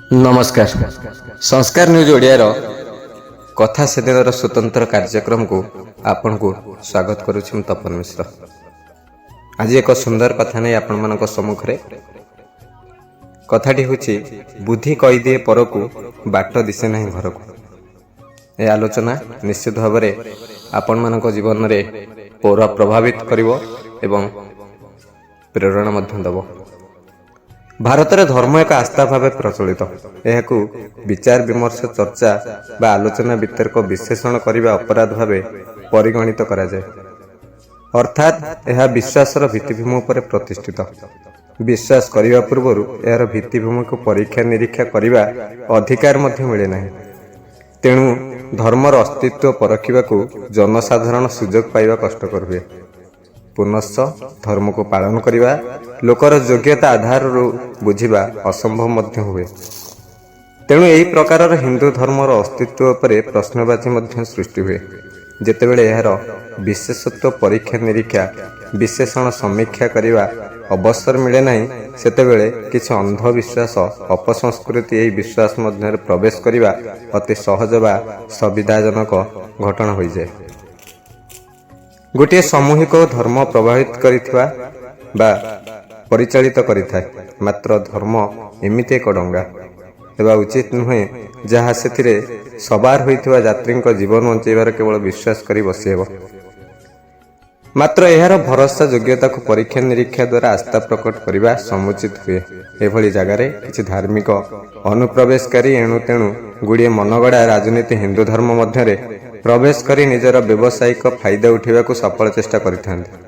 नमस्कार। संस्कार न्यूज ओडिया रो कथा सेदिनर स्वतंत्र कार्यक्रम को आपण को स्वागत करुछि। तपन मिश्र आज एक सुंदर कथा नहीं आपण मानक सम्मुख रे कथाटी होछि बुद्धि कहि दिए पर को बाट दिसे नहीं घर को। ए आलोचना निश्चित भाव में आपण मानक जीवन रे पूरा प्रभावित करिवो एवं प्रेरणा मध्य दबो। भारत में धर्म एक आस्था भाव प्रचलित। यह विचार विमर्श चर्चा बा आलोचना वितर्क विश्लेषण करने अपराध भाव परिगणित करा जाए। अर्थात यह विश्वासर भित्तिभूमि पर प्रतिष्ठित। विश्वास करने पूर्व यार भित्तिभूमि को परीक्षा निरीक्षा करने अधिकार मध्य मिले नहीं। तेणु धर्मर अस्तित्व परखिबा को जनसाधारण सुजोग पाइबा कष्टकर हुए। पुनश्च धर्म को पालन करिबा लोकर योग्यता आधार बुझिबा असंभव मध्य हुए। तेणु एही प्रकारर हिंदू धर्मर अस्तित्व पर प्रश्नवाची मध्य सृष्टि हुए। जेतेबेले यार विशेषत्व परीक्षा निरीक्षा विशेषण समीक्षा करिबा अवसर मिले नहीं, सेतेबेले किछि अंधविश्वास अपसंस्कृति एही विश्वास मध्य प्रवेश करिबा अति सहज बा सुविधाजनक घटना होई जाए। गोटे सामूहिक धर्म प्रभावित करिथिबा बा परिचालित करिथाय। मात्र धर्म एमिति एक डंगा हेबा उचित नुहे जहा सेथिरे सवार होइथिबा यात्रीक जीवन बंचेबार केवल विश्वास करी बसिहेब। मात्र एहार भरोसा योग्यता को परीक्षा निरीक्षा द्वारा आस्था प्रकट करिबा समुचित हुए। एभली जगारे किछि धार्मिक अनुप्रवेशकारी एणु तेणु गुड़िए मनगड़ा राजनीति हिंदू धर्म मध्यरे प्रवेश करी निजर व्यावसायिक फायदा उठेबा को सफल चेष्टा करिथांते।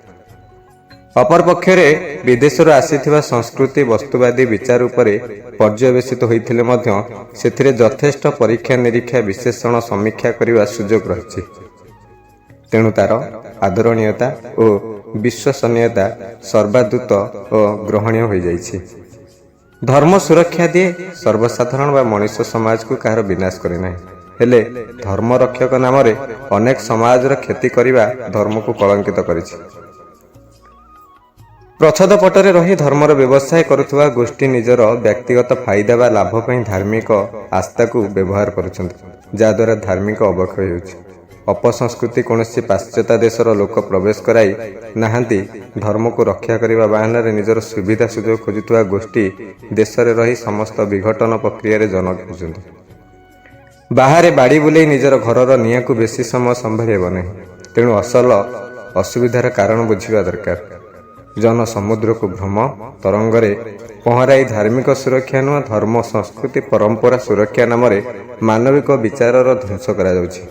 अपर पक्षरे विदेशर आसीथिबा संस्कृति वस्तुवादी विचार उपरे पर्यवेसित होइथिले मध्य सेथिरे यथेष्ट परीक्षा निरीक्षा विश्लेषण समीक्षा करिबा सुजोग रहिछि। तेणु तार आदरणीयता और विश्वसनीयता सर्वादूत और ग्रहणीय हो जाइछि। धर्म सुरक्षा दिए सर्वसाधारण बा मनुष्य समाज को कहार विनाश करे नाही। हेले धर्म रक्षक नाम रे अनेक समाजर क्षति करिबा धर्म को कलंकित करिछि। प्रच्छद पटरे रही धर्मर व्यवसाय करुवा गोष्ठी निजर व्यक्तिगत फायदा बा लाभ पई धार्मिक आस्था को व्यवहार करुछन्ति, जहाद्वारा धार्मिक अवक्षय होछि। अपसंस्कृति कौनसी पाश्चात्य देशर लोक प्रवेश कराई नाहांती। धर्म को रक्षा करने बाहाना निजर सुविधा सुजोग खोजुवा गोष्ठी देश में रही समस्त विघटन प्रक्रिया जनक होती। बाहर बाड़ी बुले निजर घरर निया को बेसी समय संभाल नहीं। तेणु असल असुविधार कारण बुझा दरकार। जन समुद्र को भ्रम तरंगरे पहराई धार्मिक सुरक्षा नुह धर्म संस्कृति परंपरा सुरक्षा नाम मानविक विचारर ध्वंस करा जाउछि।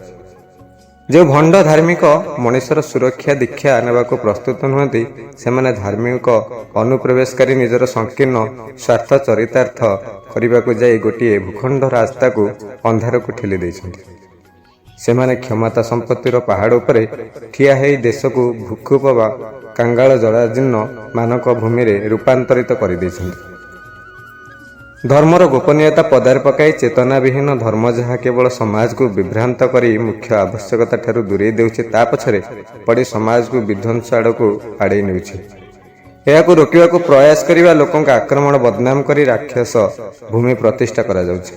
जो भंड धार्मिक मनुष्यर सुरक्षा दीक्षा नेबा को प्रस्तुत नुहति सेमाने धार्मिक अनुप्रवेशकारी निजर संकीर्ण स्वार्थ चरितार्थ करने को जाई गोटे भूखंड रास्ता को अंधार को ठेली देइछन्ति। सेमाने क्षमता संपत्तिर पहाड़ उपरे ठिया हेई देश को भूखुप बा कांगाल जलाजीर्ण मानक भूमि रे रूपांतरित कर देइछन्ति। धर्मर गोपनीयता पदार पकाई चेतना विहीन धर्म जहाँ केवल समाज को विभ्रांत करी मुख्य आवश्यकता ठारू दूरे देउछि ता पछरे पड़ी समाज को विध्वंस आड़ को आड़े नेउछि। एहा को रोकिबा को प्रयास करिबा लोकों का आक्रमण बदनाम करी राक्षस भूमि प्रतिष्ठा करा जाउछि।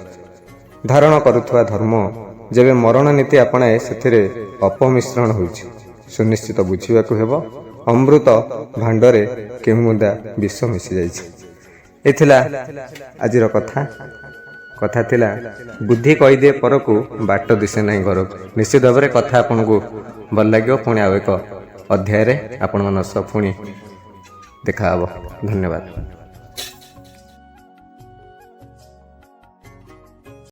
धारण करुथुवा धर्म जेबे मरण नीति आपणाए सेथिरे अपमिश्रण होइछि। सुनिश्चित बुझिबा को हेबो अमृत भांडरे केउ मुदा विष मिसि जाइछि। एथिला आजिर कथा थिला बुद्धि कहि दे पर को बाट दिसे नहीं घर। निश्चित भाव में कथा आपन को भल लगे। पुणी आउ एक अध्याय रे आपण मन सह पुणी देखा हबो। धन्यवाद।